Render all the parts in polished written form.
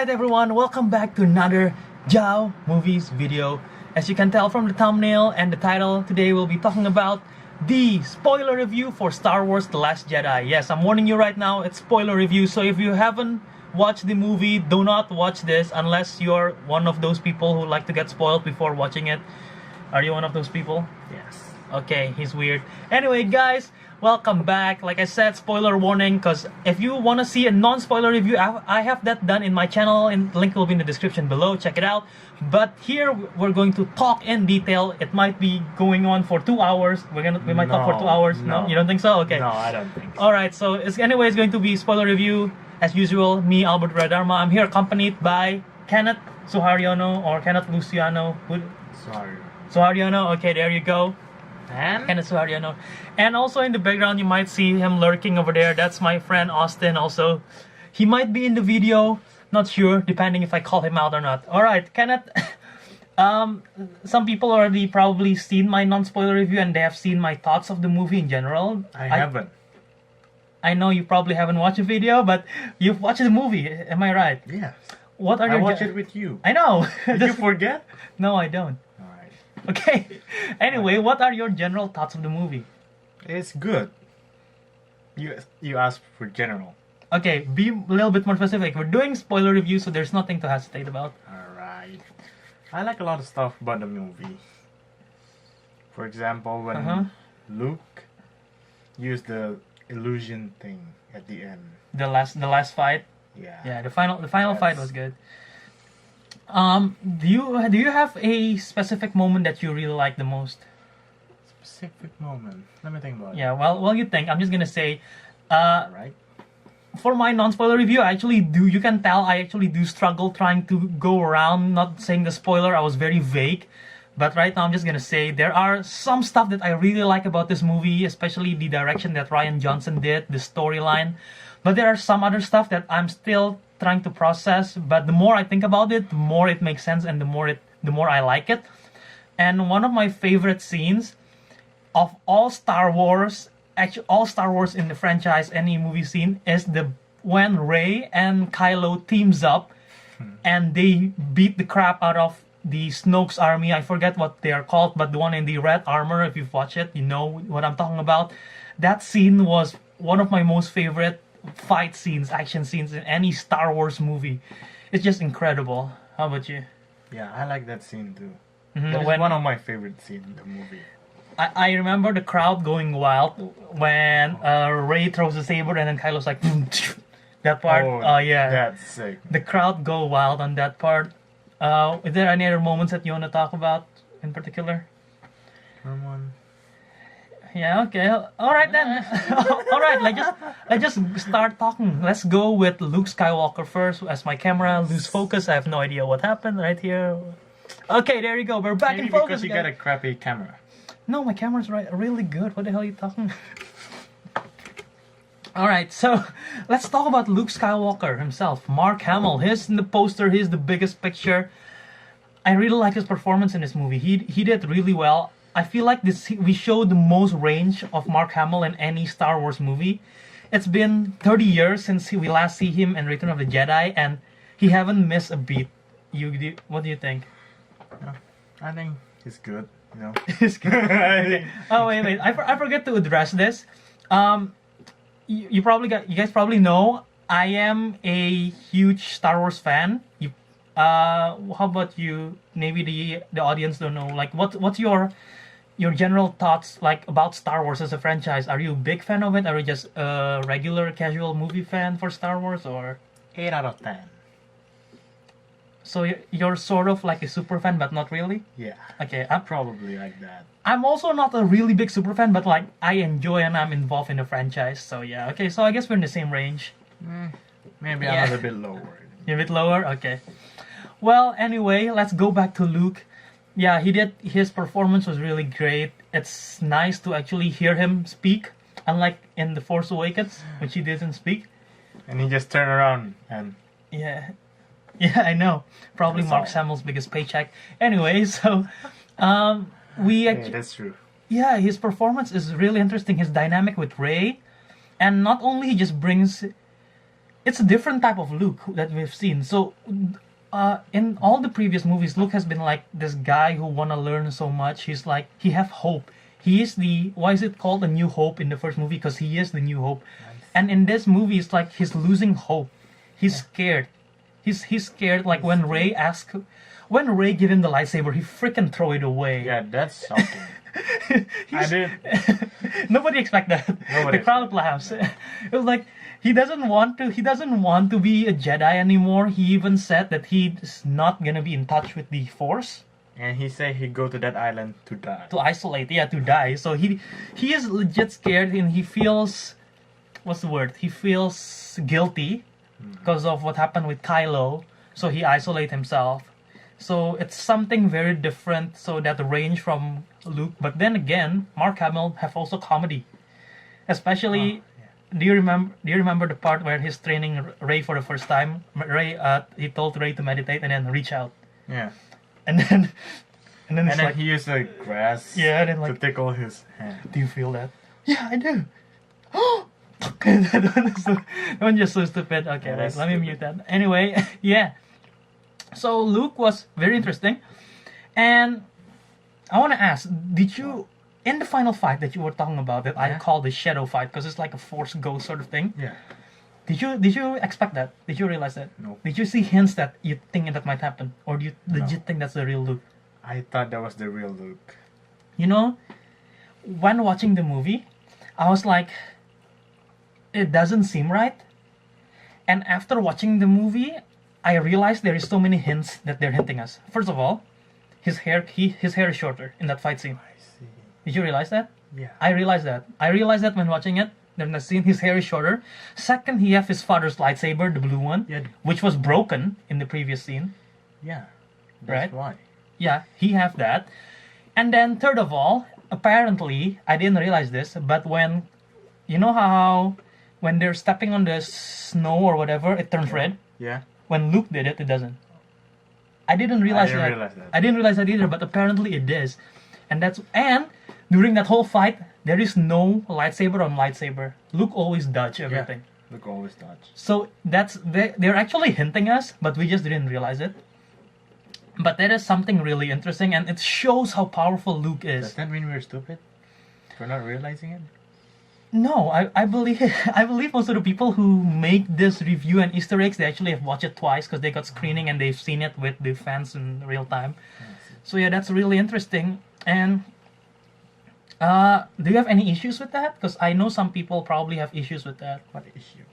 Alright everyone, welcome back to another Jao Movies video. As you can tell from the thumbnail and the title, today we'll be talking about the spoiler review for Star Wars The Last Jedi. Yes, I'm warning you right now, it's spoiler review, so if you haven't watched the movie, do not watch this unless you're one of those people who like to get spoiled before watching it. Are you one of those people? Yes. Okay, he's weird. Anyway, guys, welcome back. Like I said, spoiler warning, because if you want to see a non-spoiler review, I have that done in my channel, and the link will be in the description below. Check it out. But here we're going to talk in detail. It might be going on for 2 hours. We might talk for 2 hours. No, you don't think so? Okay. No, I don't think so. All right. So it's going to be spoiler review as usual. Me, Albert Radarma. I'm here accompanied by Kenneth Suhariono or Kenneth Luciano. Sorry. Suhariono. Okay, there you go. And Kenneth Suhariono. And also in the background you might see him lurking over there. That's my friend Austin also. He might be in the video, not sure, depending if I call him out or not. Alright, Kenneth. Some people already probably seen my non-spoiler review and they have seen my thoughts of the movie in general. I haven't. I know you probably haven't watched the video, but you've watched the movie, am I right? Yes. What are I your watched it with you. I know. Did you forget? No, I don't. Alright. Okay. Anyway, what are your general thoughts of the movie? It's good. You asked for general. Okay, be a little bit more specific. We're doing spoiler review, so there's nothing to hesitate about. Alright. I like a lot of stuff about the movie. For example, when Luke used the illusion thing at the end. The last fight. Yeah. Yeah, the final fight was good. Do you have a specific moment that you really like the most? Specific moment. Let me think about it. Yeah, well, you think. I'm just gonna say, Alright. for my non-spoiler review, I actually do. You can tell I actually do struggle trying to go around not saying the spoiler. I was very vague, but right now I'm just gonna say there are some stuff that I really like about this movie, especially the direction that Rian Johnson did, the storyline. But there are some other stuff that I'm still trying to process. But the more I think about it, the more it makes sense, and the more I like it. And one of my favorite scenes of all Star Wars, actually all Star Wars in the franchise, any movie scene, is when Rey and Kylo teams up and they beat the crap out of the Snoke's army. I forget what they are called, but the one in the red armor, if you've watched it, you know what I'm talking about. That scene was one of my most favorite fight scenes, action scenes in any Star Wars movie. It's just incredible. How about you? Yeah, I like that scene too. Mhm. That is one of my favorite scenes in the movie. I remember the crowd going wild when Rey throws a saber and then Kylo's like that part. Oh, yeah, that's sick. the crowd go wild on that part. Is there any other moments that you want to talk about in particular? Someone. Yeah, okay. All right then. All right, let's just start talking. Let's go with Luke Skywalker first. As my camera lose focus, I have no idea what happened right here. Okay, there you go. We're back Maybe in focus. because you guys. got a crappy camera. No, my camera's really good. What the hell are you talking? Alright, so let's talk about Luke Skywalker himself. Mark Hamill. He's in the poster. He's the biggest picture. I really like his performance in this movie. He did really well. I feel like we showed the most range of Mark Hamill in any Star Wars movie. It's been 30 years since we last see him in Return of the Jedi, and he haven't missed a beat. What do you think? Yeah, I think he's good. You know. It's good. Okay. Oh wait! I forget to address this. You guys probably know I am a huge Star Wars fan. How about you? Maybe the audience don't know. Like, what's your general thoughts like about Star Wars as a franchise? Are you a big fan of it? Are you just a regular casual movie fan for Star Wars, or 8 out of 10. so you're sort of like a super fan, but not really? Yeah. Okay, Probably like that. I'm also not a really big super fan, but like I enjoy and I'm involved in the franchise. So yeah, okay. So I guess we're in the same range. Maybe Yeah. I'm a little bit lower. You're a bit lower, okay. Well, anyway, let's go back to Luke. Yeah, his performance was really great. It's nice to actually hear him speak, unlike in The Force Awakens, which he didn't speak. And he just turned around and Yeah. Yeah, I know. Probably That's Mark all. Hamill's biggest paycheck. Anyway, so we yeah, actually, that's true. yeah, his performance is really interesting. His dynamic with Rey, and not only he just brings it's a different type of Luke that we've seen. So, in all the previous movies, Luke has been like this guy who wanna learn so much. He's like he have hope. He is the why is it called a New Hope in the first movie? Because he is the New Hope. And in this movie, it's like he's losing hope. He's scared. He's scared. Like when Rey give him the lightsaber, he freaking throw it away. Yeah, that's shocking. I did. Nobody expect that. Nobody The crowd laughs. It was like he doesn't want to be a Jedi anymore. He even said that he's not gonna be in touch with the Force. And he said he'd go to that island to die. To isolate, to die. So he is legit scared, and he feels what's the word? He feels guilty because of what happened with Kylo. So he isolate himself. So it's something very different. So that range from Luke, but then again, Mark Hamill have also comedy, especially. Do you remember the part where he's training Rey for the first time? He told Rey to meditate and then reach out. Yeah. And then it's like he used the grass then to tickle his hand. do you feel that? Yeah, I do. That one just so stupid. Okay, Yeah, let me mute that. Anyway, yeah. So Luke was very interesting, and I want to ask: did you in the final fight that you were talking about that I call the shadow fight because it's like a Force ghost sort of thing? Yeah. Did you expect that? Did you realize that? No. Did you see hints that you think that might happen, or do you legit think that's the real Luke? I thought that was the real Luke. You know, when watching the movie, I was like, it doesn't seem right. And after watching the movie, I realized there is so many hints that they're hinting us. First of all, his hair is shorter in that fight scene. I see. Did you realize that? Yeah. I realized that when watching it. In the scene, his hair is shorter. Second, he have his father's lightsaber, the blue one, which was broken in the previous scene. Yeah. Right? That's why. Yeah, he have that. And then third of all, apparently, I didn't realize this, but when, you know how when they're stepping on the snow or whatever, it turns red? Yeah. When Luke did it, it doesn't. I didn't realize that. I didn't realize that either, but apparently it is. And during that whole fight, there is no lightsaber on lightsaber. Luke always dodge everything. Yeah. Luke always dodge. So they're actually hinting us, but we just didn't realize it. But that is something really interesting, and it shows how powerful Luke is. Does that mean we're stupid for not realizing it? No, I believe most of the people who make this review and Easter eggs, they actually have watched it twice because they got screening and they've seen it with the fans in real time. So yeah, that's really interesting. And do you have any issues with that? Because I know some people probably have issues with that. What issue?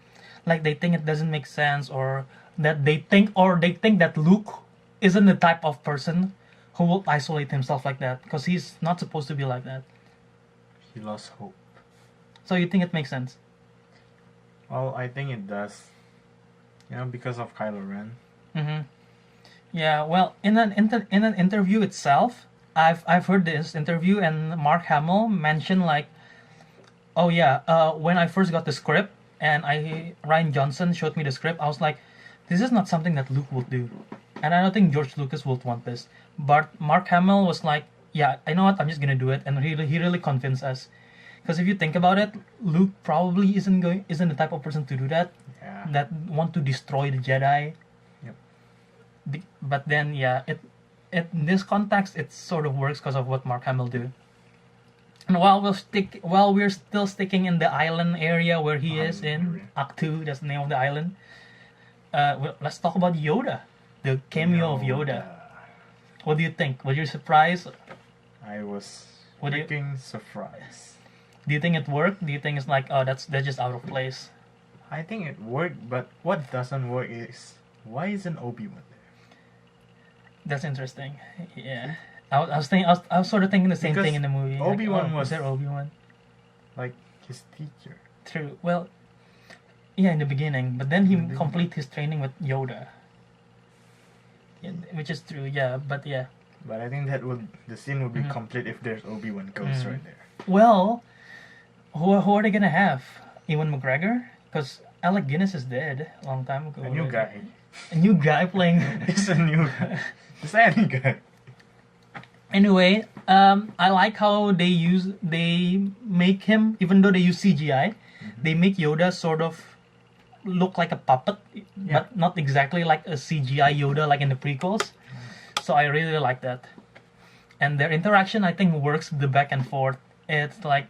Like they think it doesn't make sense, or that they think that Luke isn't the type of person who will isolate himself like that because he's not supposed to be like that. He lost hope. So you think it makes sense? Well, I think it does. Because of Kylo Ren. Mm-hmm. Yeah. Well, in an interview itself, I've heard this interview, and Mark Hamill mentioned like, oh yeah, when I first got the script and Ryan Johnson showed me the script, I was like, this is not something that Luke would do, and I don't think George Lucas would want this. But Mark Hamill was like, yeah, I know what, I'm just gonna do it, and he really convinced us. Because if you think about it, Luke probably isn't the type of person to do that. Yeah. That want to destroy the Jedi. Yep. But then, yeah, in this context, it sort of works because of what Mark Hamill do. And while we're still sticking in the island area where he is in Act 2, that's the name of the island. Let's talk about Yoda, the cameo of Yoda. What do you think? Were you surprised? I was freaking surprised. Do you think it worked? Do you think it's like, oh, that's just out of place? I think it worked, but what doesn't work is why isn't Obi-Wan there? That's interesting. Yeah, I was sort of thinking the same Because thing in the movie. Obi-Wan was there Obi-Wan? Like his teacher. True. Well, yeah, in the beginning, but then he complete his training with Yoda. Yeah, which is true. Yeah, but yeah. But I think the scene would be complete if there's Obi-Wan ghost right there. Well, who are they gonna have? Ewan McGregor? Because Alec Guinness is dead a long time ago. A new guy. A new guy playing. It's a new guy. It's any guy. Anyway, I like how they make him, even though they use CGI, they make Yoda sort of look like a puppet, but not exactly like a CGI Yoda like in the prequels. So I really like that. And their interaction, I think, works the back and forth. It's like,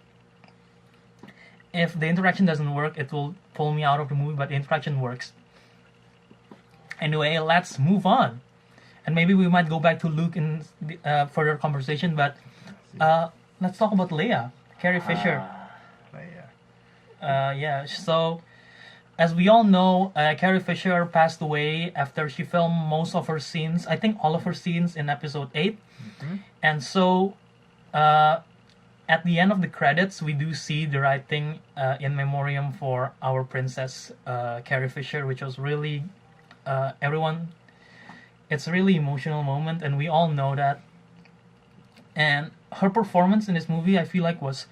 if the interaction doesn't work, it will pull me out of the movie, but the interaction works. Anyway, let's move on. And maybe we might go back to Luke in the, further conversation, but let's talk about Leia, Carrie Fisher. Yeah, so as we all know, Carrie Fisher passed away after she filmed most of her scenes, I think all of her scenes in episode 8. And so at the end of the credits, we do see the writing in memoriam for our princess, Carrie Fisher, which was really, it's a really emotional moment, and we all know that. And her performance in this movie, I feel like, was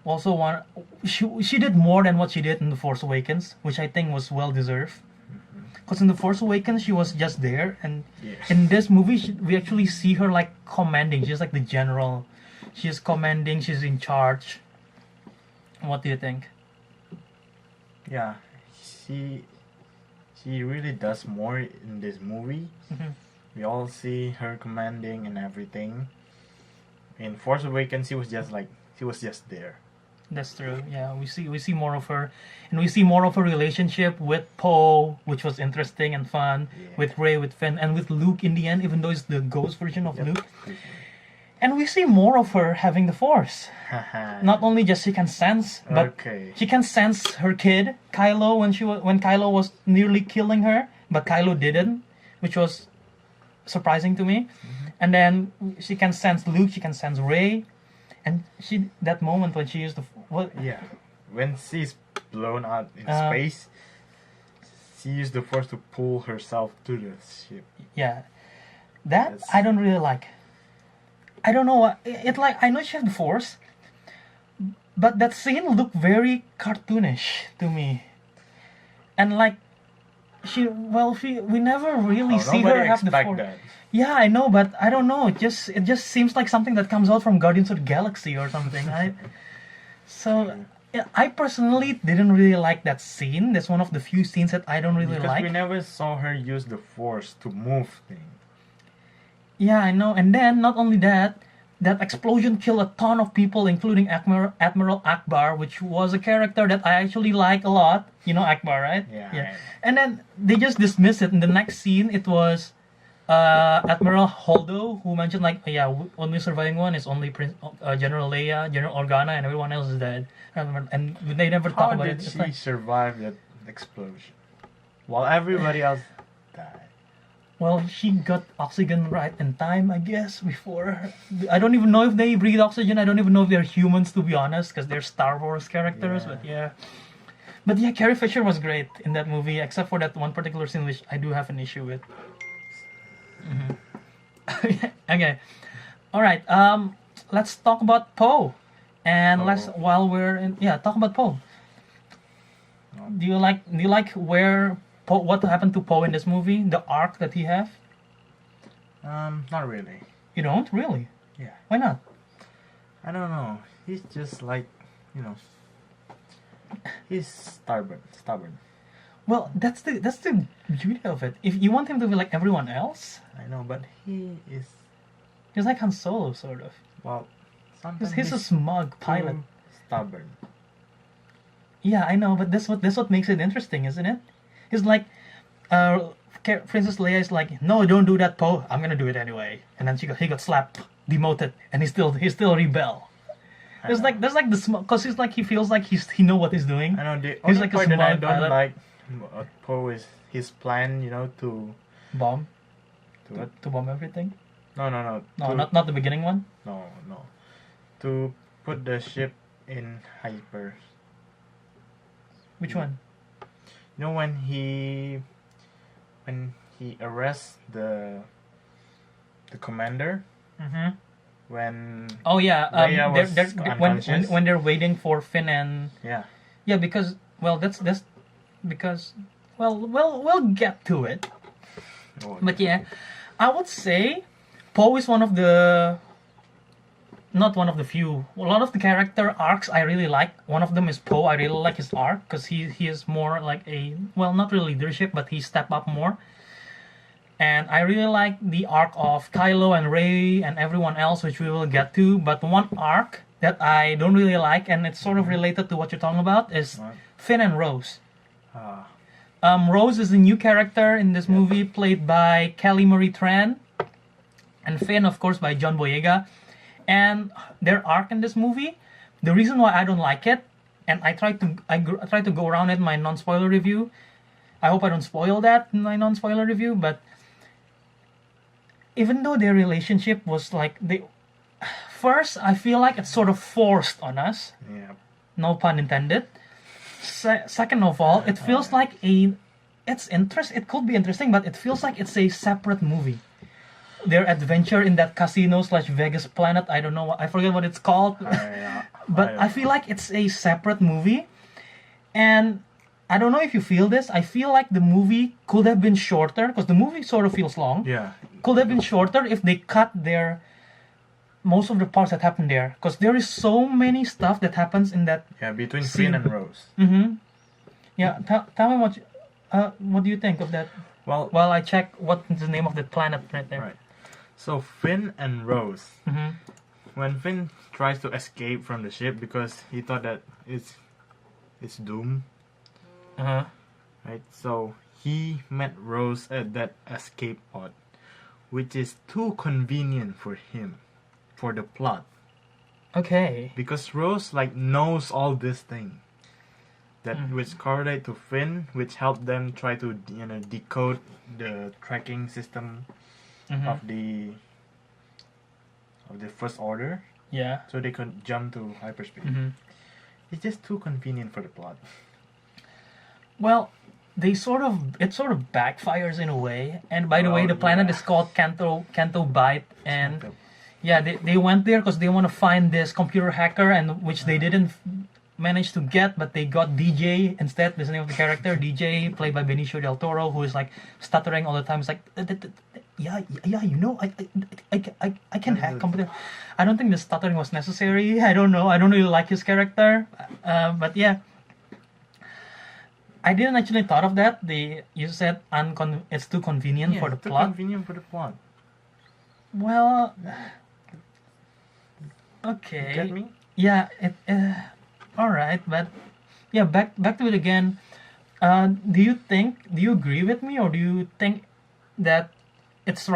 also one. She did more than what she did in The Force Awakens, which I think was well deserved. Because in The Force Awakens, she was just there, and in this movie, we actually see her like commanding. She's like the general. She's commanding. She's in charge. What do you think? Yeah, she really does more in this movie. We all see her commanding and everything. In Force Awakens, she was just there. That's true. Yeah, we see more of her, and we see more of her relationship with Poe, which was interesting and fun. With Rey, with Finn, and with Luke in the end, even though it's the ghost version of Luke. And we see more of her having the Force. Not only just she can sense, but she can sense her kid Kylo when Kylo was nearly killing her, but Kylo didn't, which was surprising to me. And then she can sense Luke, she can sense Rey, and that moment when she used when she's blown out in space, she used the Force to pull herself to the ship. Yeah, I don't really like. I don't know what it like. I know she has the Force, but that scene looked very cartoonish to me, and like we never really see her have the Force. That. Yeah, I know, but I don't know. It just seems like something that comes out from Guardians of the Galaxy or something, right? So I personally didn't really like that scene. That's one of the few scenes that I don't really like. Because we never saw her use the Force to move things. Yeah, I know. And then, not only that explosion killed a ton of people, including Admiral Akbar, which was a character that I actually like a lot. You know Akbar, right? Yeah. And then they just dismissed it. In the next scene, it was Admiral Holdo, who mentioned like, only surviving one is only General Leia, General Organa, and everyone else is dead. And they never talk about it. How did she survive that explosion while everybody else died? Well, she got oxygen right in time, I guess, before. I don't even know if they breathe oxygen. I don't even know if they're humans, to be honest, because they're Star Wars characters. But yeah, Carrie Fisher was great in that movie, except for that one particular scene which I do have an issue with. Okay, all right. Let's talk about Poe, and talk about Poe. Do you like where Poe? What happened to Poe in this movie? The arc that he have? Not really. You don't really? Yeah. Why not? I don't know. He's just like, he's stubborn. Well, that's the beauty of it. If you want him to be like everyone else, I know, but he's like Han Solo, sort of. Well, sometimes he's a smug pilot. Stubborn. Yeah, I know, but that's what makes it interesting, isn't it? He's like, Princess Leia is like, no, don't do that, Poe. I'm gonna do it anyway. And then he got slapped, demoted, and he still rebel. There's like the smug, because he feels like he know what he's doing. I know. The he's only like part a that I smug don't pilot. like Poe is his plan, to bomb. To bomb everything. No. No, not the beginning one. No. To put the ship in hyper. Which one? When he arrests the commander. When Leia was unconscious. when they're waiting for Finn and because that's because we'll get to it. But I would say Poe is one of the not one of the few. A lot of the character arcs I really like. One of them is Poe. I really like his arc because he is more like a, well, not really leadership, but he step up more. And I really like the arc of Kylo and Rey and everyone else, which we will get to. But one arc that I don't really like, and it's sort of related to what you're talking about, is What? Finn and Rose. Ah, Rose is a new character in this movie, played by Kelly Marie Tran, and Finn, of course, by John Boyega. And their arc in this movie, the reason why I don't like it, and I try to go around it in my non-spoiler review. I hope I don't spoil that in my non-spoiler review, but even though their relationship was like first, I feel like it's sort of forced on us. yeah. No pun intended. Second of all, it feels like it could be interesting, but it feels like it's a separate movie. Their adventure in that casino / Vegas planet, I don't know, I forget what it's called. But I feel like it's a separate movie. And I don't know if you feel this, I feel like the movie could have been shorter, because the movie sort of feels long. Yeah. Could have been shorter if they cut most of the parts that happen there, because there is so many stuff that happens in that. Yeah, between Scene. Finn and Rose. Yeah, tell me what do you think of that? Well, While I check what's the name of the planet right there. right. So Finn and Rose. Mm-hmm. When Finn tries to escape from the ship because he thought that it's doomed, Uh-huh. right? So he met Rose at that escape pod, which is too convenient for him, for the plot, Okay. because Rose like knows all this thing that which correlate to Finn, which helped them try to decode the tracking system Mm-hmm. of the First Order, Yeah. so they could jump to hyperspace. Mm-hmm. It's just too convenient for the plot. Well, it sort of backfires in a way. And by the way, Oh, the planet yeah. is called Canto Bight, and yeah, they went there because they want to find this computer hacker, and which they didn't manage to get, but they got DJ instead. That's the name of the character, DJ, played by Benicio del Toro, who is like stuttering all the time. It's like, yeah, you know, I can hack computer. I don't think the stuttering was necessary. I don't know. I don't really like his character, but yeah. I didn't actually thought of that. You said it's too convenient for the too plot. convenient for the plot. Well, okay. Get me? Yeah. All right, but yeah, back to it again. Do you agree with me, or do you think that it's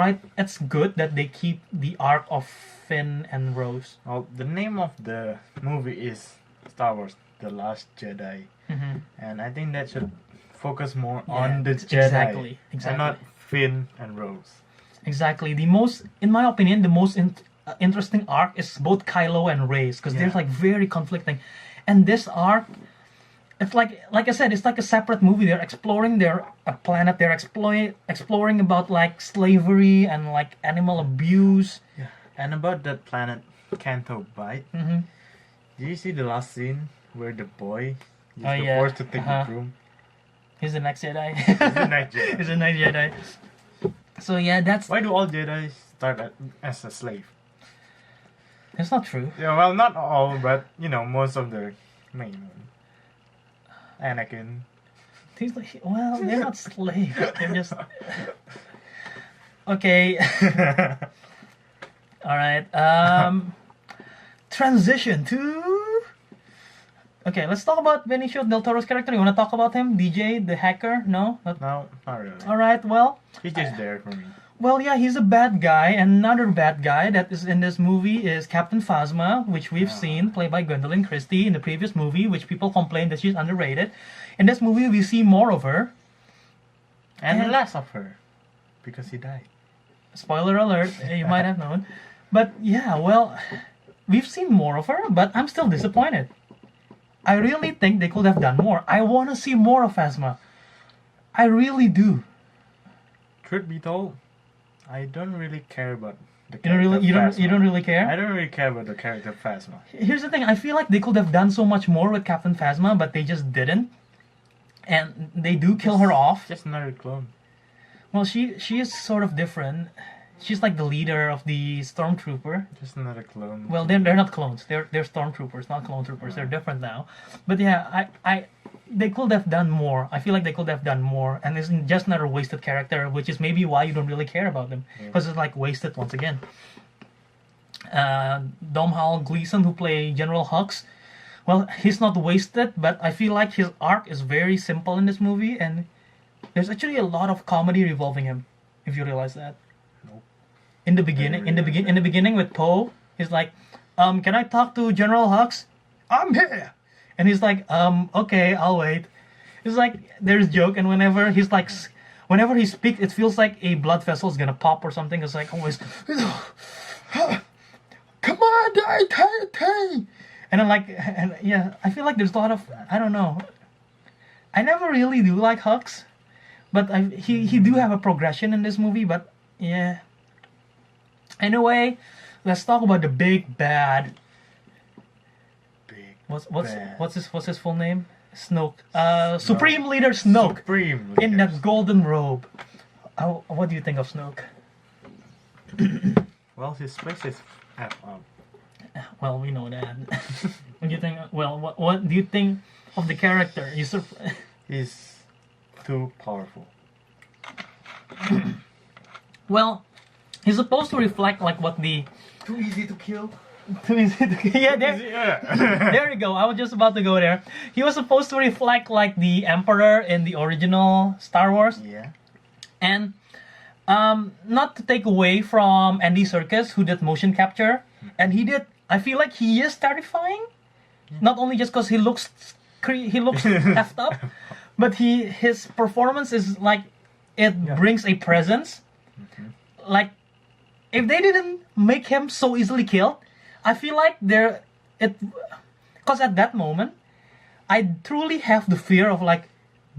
good that they keep the arc of Finn and Rose? Well, the name of the movie is Star Wars: The Last Jedi, and I think that should focus more on the Jedi, and not Finn and Rose. Exactly. In my opinion, the most interesting arc is both Kylo and Rey's, because they're like very conflicting, and this arc, it's like I said, it's like a separate movie. They're exploring a planet. They're exploring about like slavery and like animal abuse. Yeah, and about that planet Canto Bight. Mm-hmm. Did you see the last scene where the boy is Oh, the yeah. forced to take the broom? He's the next Jedi. He's the next Jedi. He's the next Jedi. So yeah, Why do all Jedi start as a slave? It's not true. Yeah, well, not all, but most of the main one. Anakin. They're not slaves. They're just okay. All right. Transition to. Okay, let's talk about Benicio del Toro's character. You want to talk about him, DJ, the hacker? No. No, not really. All right. Well. He's just there for me. Well, yeah, he's a bad guy. Another bad guy that is in this movie is Captain Phasma, which we've seen, played by Gwendolyn Christie in the previous movie, which people complain that she's underrated. In this movie, we see more of her. And less of her. Because he died. Spoiler alert, you might have known. But yeah, well, we've seen more of her, but I'm still disappointed. I really think they could have done more. I want to see more of Phasma. I really do. Truth be told, I don't really care about the You don't character really, you don't really I care. don't really care about the character Phasma. Here's the thing: I feel like they could have done so much more with Captain Phasma, but they just didn't. And they do kill her off. Just another clone. Well, she is sort of different. she's like the leader of the stormtrooper. Just another clone. Well, they're not clones. They're stormtroopers, not clone troopers. They're different now. But yeah, I they could have done more. I feel like they could have done more, and it's just another wasted character, which is maybe why you don't really care about them, because it's like wasted once again. Domhnall Gleeson, who play General Hux, well, he's not wasted, but I feel like his arc is very simple in this movie, and there's actually a lot of comedy revolving him. If you realize that. Nope. In the beginning with Poe, he's like, can I talk to General Hux? I'm here. And he's like, okay, I'll wait. It's like there's joke, and whenever he's like, whenever he speaks, it feels like a blood vessel is gonna pop or something. It's like always, come on, die. And I'm like, and yeah, I feel like there's a lot of, I don't know. I never really do like Hux, but he do have a progression in this movie. But yeah. Anyway, let's talk about the big bad. What's his full name? Snoke. Supreme Leader Snoke. Supreme in that golden robe. What do you think of Snoke? Well, his face is F up. Well, we know that. What do you think? Well, what do you think of the character? He's too powerful. Well, he's supposed to reflect like what the Too easy to kill. yeah, there you go. I was just about to go there. He was supposed to reflect like the Emperor in the original Star Wars. Yeah. And not to take away from Andy Serkis, who did motion capture, and he did. I feel like he is terrifying, not only just because he looks effed up, but his performance is like it brings a presence. Mm-hmm. Like if they didn't make him so easily killed, I feel like because at that moment, I truly have the fear of like,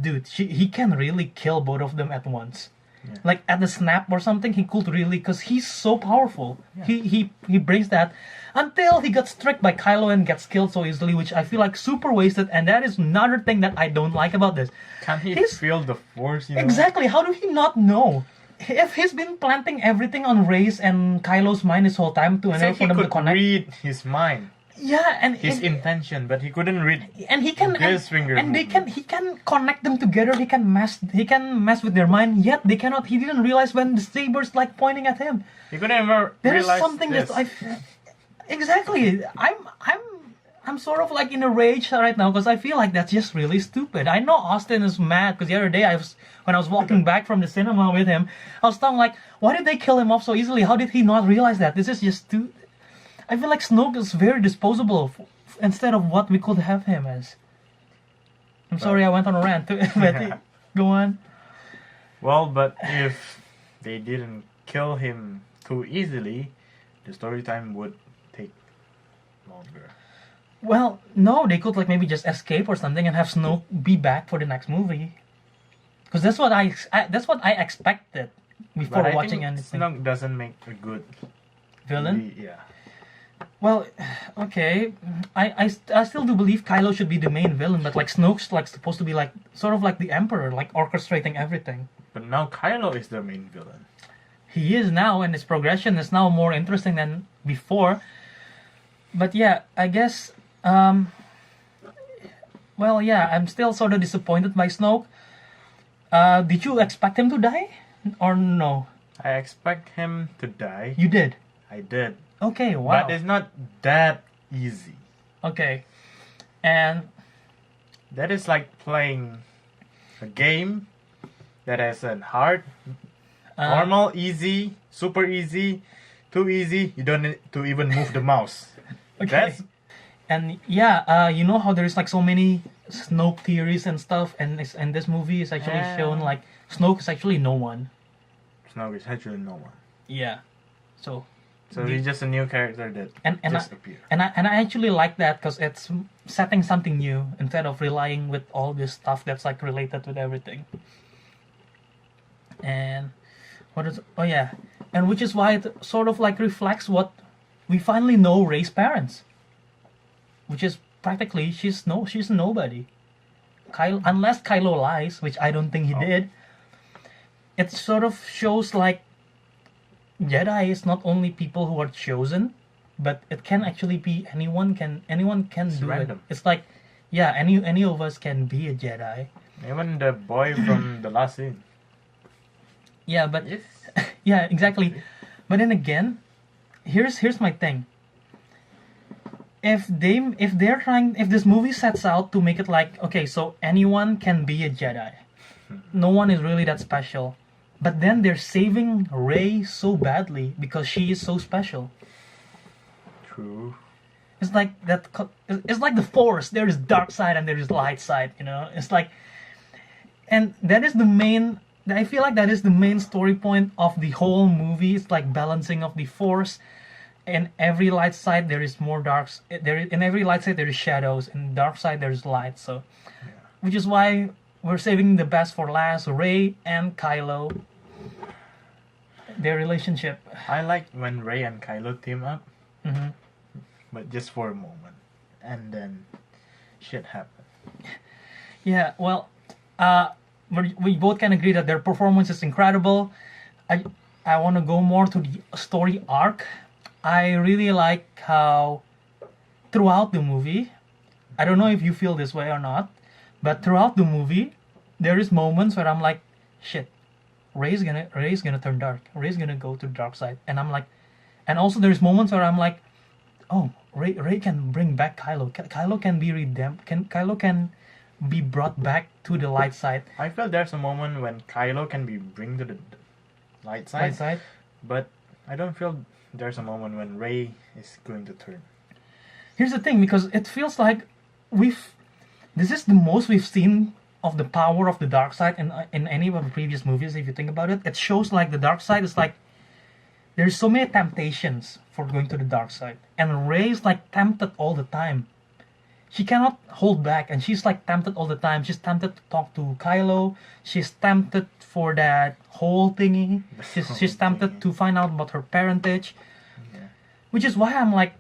dude, he can really kill both of them at once. Yeah. Like at the snap or something, he could really, because he's so powerful. Yeah. He brings that until he gets tricked by Kylo and gets killed so easily, which I feel like super wasted. And that is another thing that I don't like about this. Can he feel the Force? You know? Exactly. How do he not know? If he's been planting everything on Rey's and Kylo's mind this whole time to enable for them to connect. He could read his mind. Yeah, and his intention, but he couldn't read. And he can he can connect them together. He can mess with their mind. Yet they cannot. He didn't realize when the saber's like pointing at him. He couldn't ever There's realize something this. that exactly. I'm sort of like in a rage right now because I feel like that's just really stupid. I know Austin is mad because the other day when I was walking back from the cinema with him, I was talking like, why did they kill him off so easily? How did he not realize that? This is just too. I feel like Snoke is very disposable instead of what we could have him as. I'm sorry I went on a rant, but go on. Well, but if they didn't kill him too easily, the story time would take longer. Well, no, they could like maybe just escape or something and have Snoke be back for the next movie. Because that's what I expected before watching anything. Snoke doesn't make a good villain. Yeah. Well, okay, I still do believe Kylo should be the main villain, but like Snoke's like supposed to be like sort of like the Emperor, like orchestrating everything. But now Kylo is the main villain. He is now, and his progression is now more interesting than before. But yeah, I guess. Well, yeah, I'm still sort of disappointed by Snoke. Did you expect him to die, or no? I expect him to die. You did. I did. Okay, wow. But it's not that easy. Okay. And that is like playing a game that has a hard, normal, easy, super easy, too easy. You don't need to even move the mouse. Okay. And yeah, you know how there's like so many Snoke theories and stuff, and this movie is actually shown like Snoke is actually no one. Snoke is actually no one. Yeah. So he's just a new character that just appeared. And I actually like that because it's setting something new instead of relying with all this stuff that's like related with everything. And and which is why it sort of like reflects what we finally know Rey's parents, which is practically she's nobody. Unless Kylo lies, which I don't think he did. It sort of shows like Jedi is not only people who are chosen, but it can actually be anyone can It's do random. it. It's like, yeah, any of us can be a Jedi. Even the boy from the last scene. Yeah, but Yes. yeah, exactly. But then again, here's my thing. If this movie sets out to make it like, okay, so anyone can be a Jedi, no one is really that special, but then they're saving Rey so badly because she is so special. True. It's like that. It's like the Force. There is dark side and there is light side. It's like, and that is the main. I feel like that is the main story point of the whole movie. It's like balancing of the Force. In every light side there is more darks. In every light side there is shadows. In dark side there is light. So, which is why we're saving the best for last. Rey and Kylo. Their relationship. I like when Rey and Kylo team up, hmm but just for a moment, and then shit happened. Yeah. Well, we both can agree that their performance is incredible. I want to go more to the story arc. I really like how throughout the movie, I don't know if you feel this way or not, but throughout the movie, there is moments where I'm like, shit, Rey's gonna turn dark. Rey's gonna go to the dark side, and I'm like, and also there's moments where I'm like, oh, Rey can bring back Kylo. Kylo can be redeemed. Kylo can be brought back to the light side. I feel there's a moment when Kylo can be bring to the light side, Light side. but I don't feel there's a moment when Rey is going to turn. Here's the thing, because it feels like this is the most we've seen of the power of the dark side in any of the previous movies. If you think about it, it shows like the dark side is like there's so many temptations for going to the dark side, and Rey is like tempted all the time. She cannot hold back, and she's like tempted all the time. She's tempted to talk to Kylo. She's tempted for that whole thingy. She's tempted to find out about her parentage, Yeah. which is why I'm like,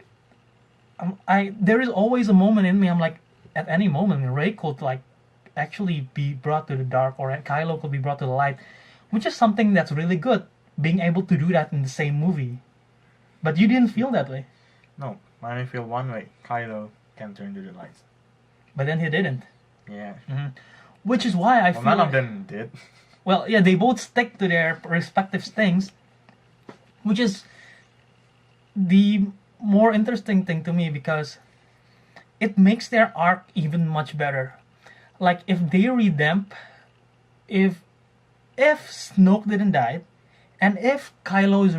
there is always a moment in me. I'm like, at any moment, Rey could like actually be brought to the dark, or Kylo could be brought to the light, which is something that's really good. Being able to do that in the same movie, but you didn't feel that way. No, I feel one way. Kylo can turn to the lights. But then he didn't. Yeah. Which is why I Well, feel none of like, them did. well, yeah, they both stick to their respective things, which is the more interesting thing to me because it makes their arc even much better. Like if they redemp, if Snoke didn't die, and if Kylo is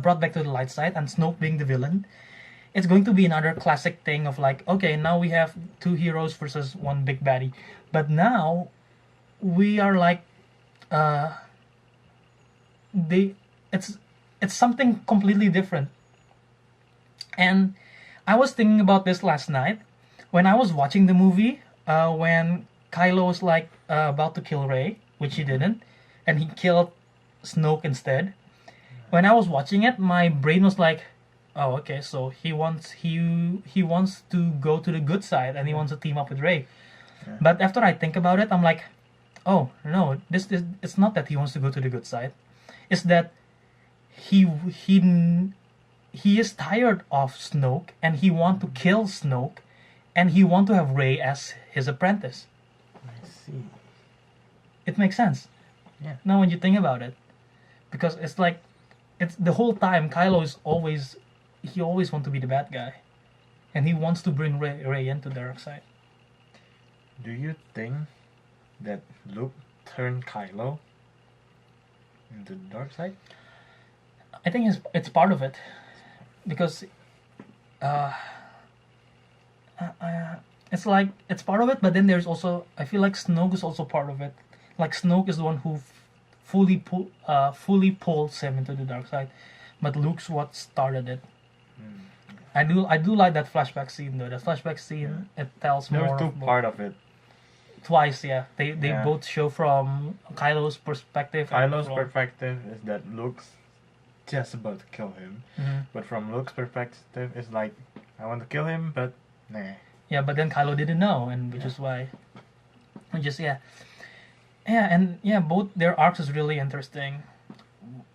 brought back to the light side and Snoke being the villain, it's going to be another classic thing of like, okay, now we have two heroes versus one big baddie, but now we are like, they it's something completely different. And I was thinking about this last night when I was watching the movie, when Kylo was like about to kill Rey, which he didn't, and he killed Snoke instead. When I was watching it, my brain was like, oh, okay, so he wants to go to the good side and he wants to team up with Rey. Yeah. But after I think about it, I'm like, oh no, it's not that he wants to go to the good side. It's that he is tired of Snoke and he want to kill Snoke, and he want to have Rey as his apprentice. I see. It makes sense. Yeah. Now when you think about it, because it's like, it's the whole time Kylo is always want to be the bad guy, and he wants to bring Rey into the dark side. Do you think that Luke turned Kylo into the dark side? I think it's part of it, because it's like it's part of it, but then there's also, I feel like Snoke is also part of it. Like Snoke is the one who fully pulls him into the dark side, but Luke's what started it. I do like that flashback scene though. That flashback scene, it tells There more. were two of both. part of it. Twice, yeah. They Yeah. both show from Kylo's perspective. and Kylo's from- perspective is that Luke's just about to kill him, Mhm. but from Luke's perspective, it's like, I want to kill him, but nah. Yeah, but then Kylo didn't know, and which is why. Yeah, and yeah, both their arcs is really interesting.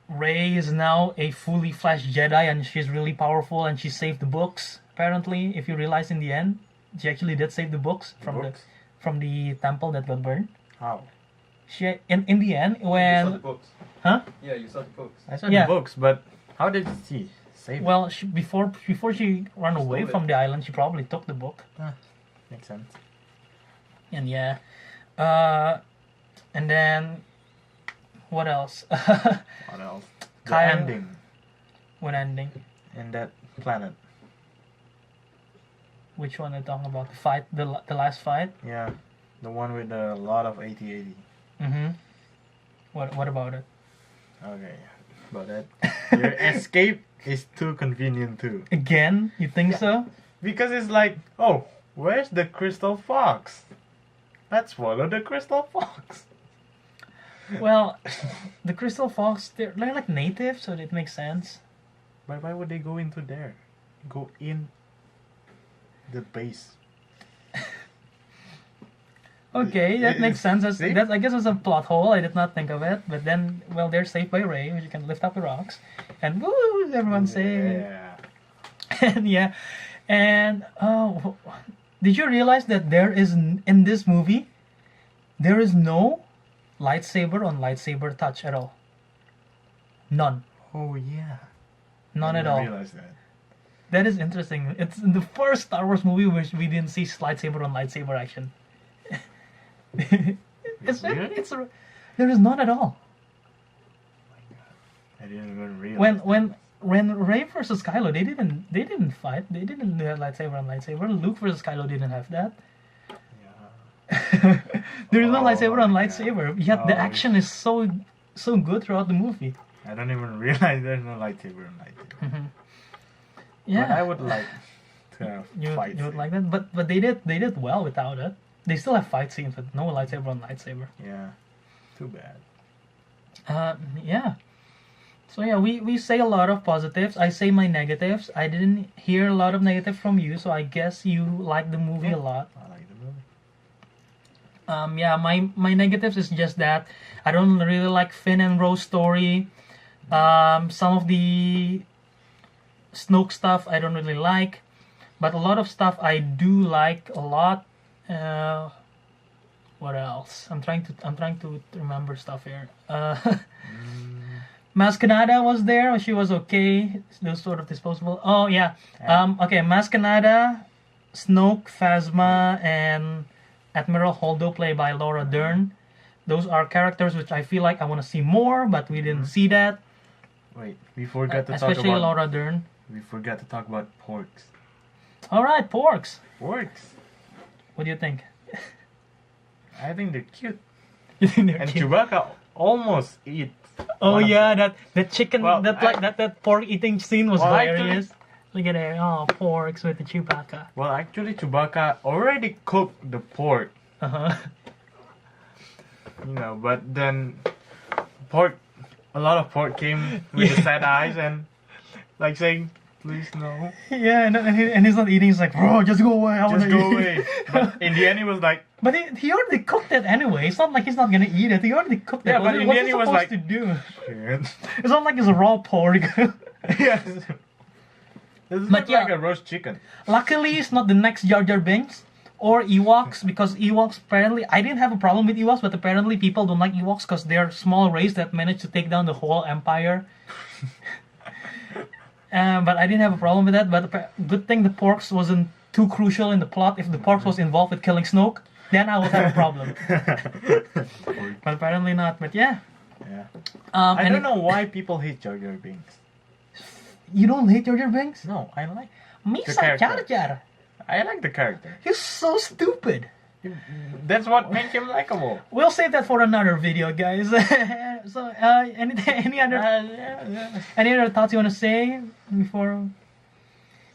Rey is now a fully fledged Jedi and she's really powerful and she saved the books. Apparently, if you realize in the end, she actually did save the books from the temple that got burned. How? She in the end You saw the when books. huh? Yeah, you saw the books. I saw Yeah. the books, but how did she save? Well, before she ran away Stole it. from the island, she probably took the book. Makes sense. And yeah, and then what else? What else? The Kyle- ending What ending? in that planet. Which one are you talking about? The fight, the last fight. Yeah, the one with a lot of 80-80. Mm-hmm. What about it? Okay, but that your escape is too convenient too. Again, you think so? Because it's like, oh, where's the crystal fox? Let's follow the crystal fox. Well, the Crystal Fox, they're like native, so it makes sense. But why would they go into there? Go in the base. Okay, that makes sense. See? That's I guess it's a plot hole. I did not think of it. But then, well, they're saved by Rey, which you can lift up the rocks, and woo, everyone's saved. Yeah. And yeah, and did you realize that there is in this movie, there is no lightsaber on lightsaber touch at all. None. Oh yeah. None I at didn't all. realize that. That is interesting. It's in the first Star Wars movie which we didn't see lightsaber on lightsaber action. Really? There is none at all. I didn't even realize. When Rey versus Kylo, they didn't fight. They didn't do a lightsaber on lightsaber. Luke versus Kylo didn't have that. Yeah. There is no Oh lightsaber on my lightsaber. God. Yet the Oh. action is so good throughout the movie. I don't even realize there's no lightsaber in lightsaber. Yeah, But I would like to have you fight. would like that, but they did well without it. They still have fight scenes with no lightsaber on lightsaber. Yeah. Too bad. Yeah. So yeah, we say a lot of positives. I say my negatives. I didn't hear a lot of negative from you, so I guess you like the movie a lot. I like the movie. Yeah, my negatives is just that I don't really like Finn and Rose story. Some of the Snoke stuff I don't really like, but a lot of stuff I do like a lot. What else? I'm trying to remember stuff here. Mascanada was there. She was okay. Those sort of disposable. Oh yeah. Okay. Mascanada, Snoke, Phasma, and Admiral Holdo, played by Laura Dern. Those are characters which I feel like I want to see more, but we didn't see that. Wait, we forgot to talk Especially about. Laura Dern. We forgot to talk about porks. All right, porks. Porks. What do you think? I think they're cute. You think they're And cute? Chewbacca almost eat. Oh one of yeah, them. that chicken, Well, that pork eating scene was Well, actually- hilarious. Look at it. Oh, porks with the Chewbacca. Well, actually, Chewbacca already cooked the pork. Uh huh. You know, but then a lot of pork came with the sad eyes and like saying, "Please no, Yeah, and he's not eating. He's like, bro, just go away. I just wanna go eat." away." But in the end, he was like, But he already cooked it anyway. It's not like he's not gonna eat it. He already cooked it. Yeah, but in the What's end he he was supposed like- to do? "Shit." It's not like it's a raw pork. Yes. This is But not like yeah. a roast chicken. Luckily, it's not the next Jar Jar Binks or Ewoks, because Ewoks apparently I didn't have a problem with Ewoks, but apparently people don't like Ewoks because they're a small race that managed to take down the whole empire. But I didn't have a problem with that. But good thing the porks wasn't too crucial in the plot. If the porks was involved with killing Snoke, then I would have a problem. But apparently not. But yeah. Yeah. I I don't know why people hate Jar Jar Binks. You don't hate Jar Jar Binks? No, I like. Misa character. Jar Jar. I like the character. He's so stupid. That's what makes him likable. We'll save that for another video, guys. So, any other Yeah. any other thoughts you want to say before?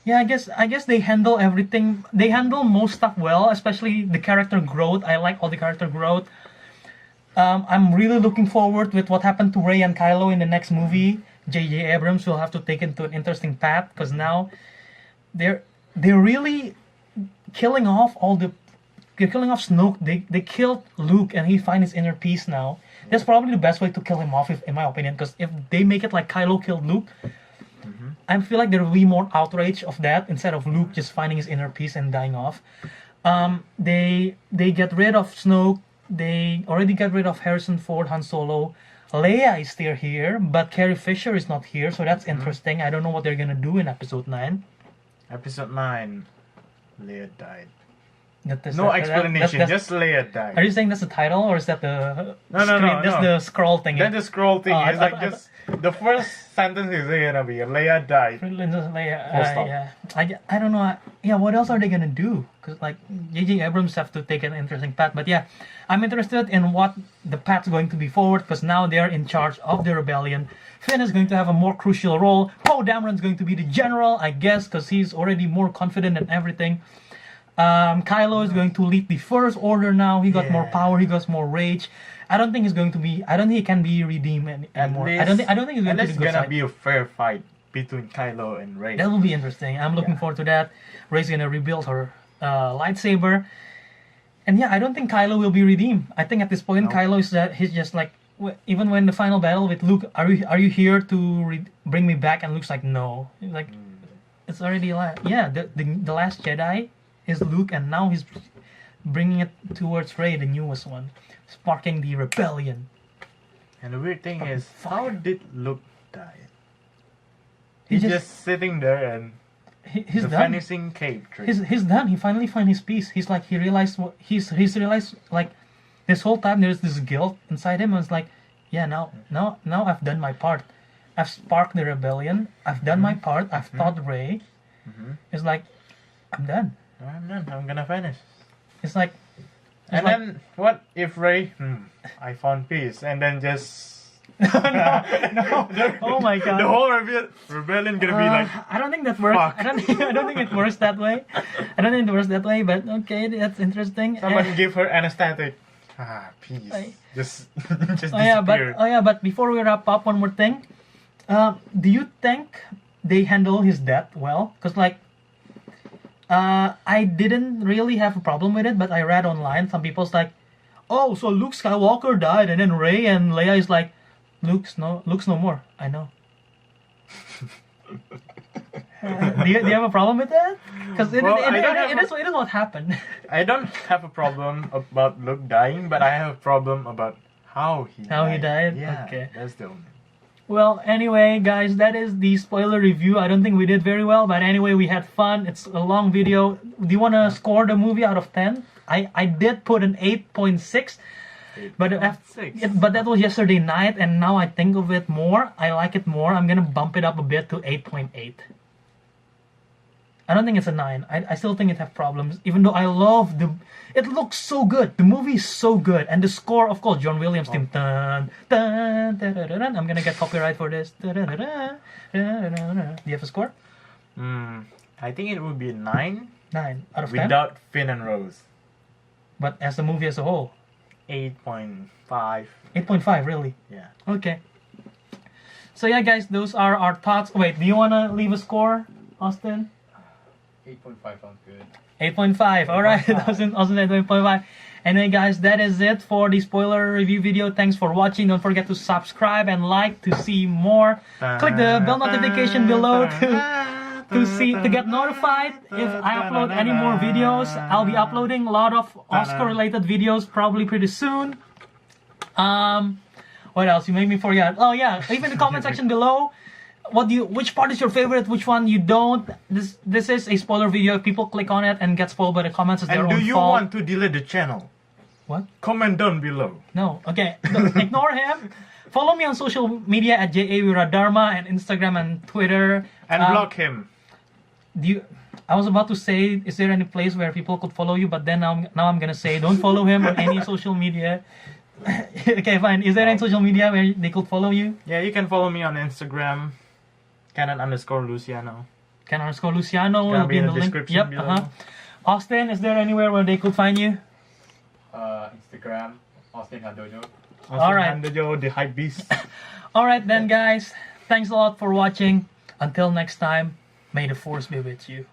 Yeah, I guess they handle everything. They handle most stuff well, especially the character growth. I like all the character growth. I'm really looking forward with what happened to Rey and Kylo in the next movie. J.J. Abrams will have to take it to an interesting path, because now they're really killing off all the they're killing off Snoke. They killed Luke, and he finds his inner peace now. That's probably the best way to kill him off, in my opinion. Because if they make it like Kylo killed Luke, I feel like there will be more outrage of that instead of Luke just finding his inner peace and dying off. They get rid of Snoke. They already got rid of Harrison Ford, Han Solo. Leia is still here, but Carrie Fisher is not here, so that's interesting. I don't know what they're gonna do in Episode 9. Episode 9, Leia died. That's No explanation, just Leia died. Are you saying that's the title, or is that the No, That's the scroll thing. Then the scroll thing Oh, is like just the first sentence is gonna be Leia died. Leia, Full stop. yeah. I don't know. Yeah, what else are they gonna do? Because like J.J. Abrams have to take an interesting path. But yeah, I'm interested in what the path's going to be forward, because now they're in charge of the rebellion. Finn is going to have a more crucial role. Poe Dameron's going to be the general, I guess, because he's already more confident in everything. Kylo is going to lead the First Order now. He got more power. He got more rage. I don't think he's going to be. I don't think he can be redeemed anymore. I don't think he's going to be the good gonna side. be a fair fight between Kylo and Rey. That will be interesting. I'm looking forward to that. Rey's gonna rebuild her lightsaber, and yeah, I don't think Kylo will be redeemed. I think at this point, Kylo is that he's just like, even when the final battle with Luke, are you here to bring me back? And Luke's like, no. Like, it's already like, yeah, the last Jedi is Luke, and now he's bringing it towards Rey, the newest one, sparking the rebellion. And the weird thing is, how did Luke die? He's He's just sitting there and he's the done. vanishing cape trick. He's done. He finally found his peace. He's like, he realized he's realized, like, this whole time there's this guilt inside him, and it's like, yeah, now I've done my part. I've sparked the rebellion. I've done my part. I've taught Rey. It's like, I'm done. I'm done. I'm gonna finish. It's like, And then what if Rey? I found peace, and then just no. Oh my god. the whole rebellion gonna be like, I don't think that works. fuck. I don't think it works that way. I don't think it works that way. But okay, that's interesting. someone give her anesthetic. Peace. I- Just Oh disappear. yeah, but before we wrap up, one more thing. Do you think they handle his death well? Because like, I didn't really have a problem with it, but I read online some people's like, oh, so Luke Skywalker died, and then Rey and Leia is like, Luke's no more. I know. Do you have a problem with that? Because it is what happened. I don't have a problem about Luke dying, but I have a problem about how he died. Yeah, Okay. that's the only. Well, anyway, guys, that is the spoiler review. I don't think we did very well, but anyway, we had fun. It's a long video. Do you want to score the movie out of 10? I did put an 8.6, but but that was yesterday night, and now I think of it more. I like it more. I'm gonna bump it up a bit to 8.8. I don't think it's a 9. I still think it has problems, even though I love it looks so good. The movie is so good, and the score, of course, John Williams theme. Dun, dun, dun, dun, dun, dun. I'm gonna get copyright for this. Dun, dun, dun, dun, dun, dun, dun. Do you have a score? I think it would be a 9 9 out of 10. without Finn and Rose. But as a movie as a whole, 8.5. 8.5 really. Yeah. Okay. So yeah, guys, those are our thoughts. Wait, do you wanna leave a score, Austin? 8.5 sounds good. 8.5. All right, Austin at 8.5. Anyway, guys, that is it for the spoiler review video. Thanks for watching. Don't forget to subscribe and like to see more. Click the bell notification below to get notified if I upload any more videos. I'll be uploading a lot of Oscar-related videos probably pretty soon. What else? You made me forget. Oh yeah, leave in the comment section below. Which part is your favorite? Which one you don't? This is a spoiler video. If people click on it and get spoiled by the comments, it's their And own do you fault. want to delete the channel? What? Comment down below. No. Okay. Ignore him. Follow me on social media at JAWiradharma and Instagram and Twitter. And block him. I was about to say, is there any place where people could follow you? But then now I'm gonna say, don't follow him on any social media. Okay, fine. Is there any social media where they could follow you? Yeah, you can follow me on Instagram. Kenneth_Luciano. Ken_Luciano will Gonna be in the link. description Yep. below. Austin, is there anywhere where they could find you? Instagram, Austin Hadojo. All right. And the hype beast. All right then, guys. Thanks a lot for watching. Until next time, may the force be with you.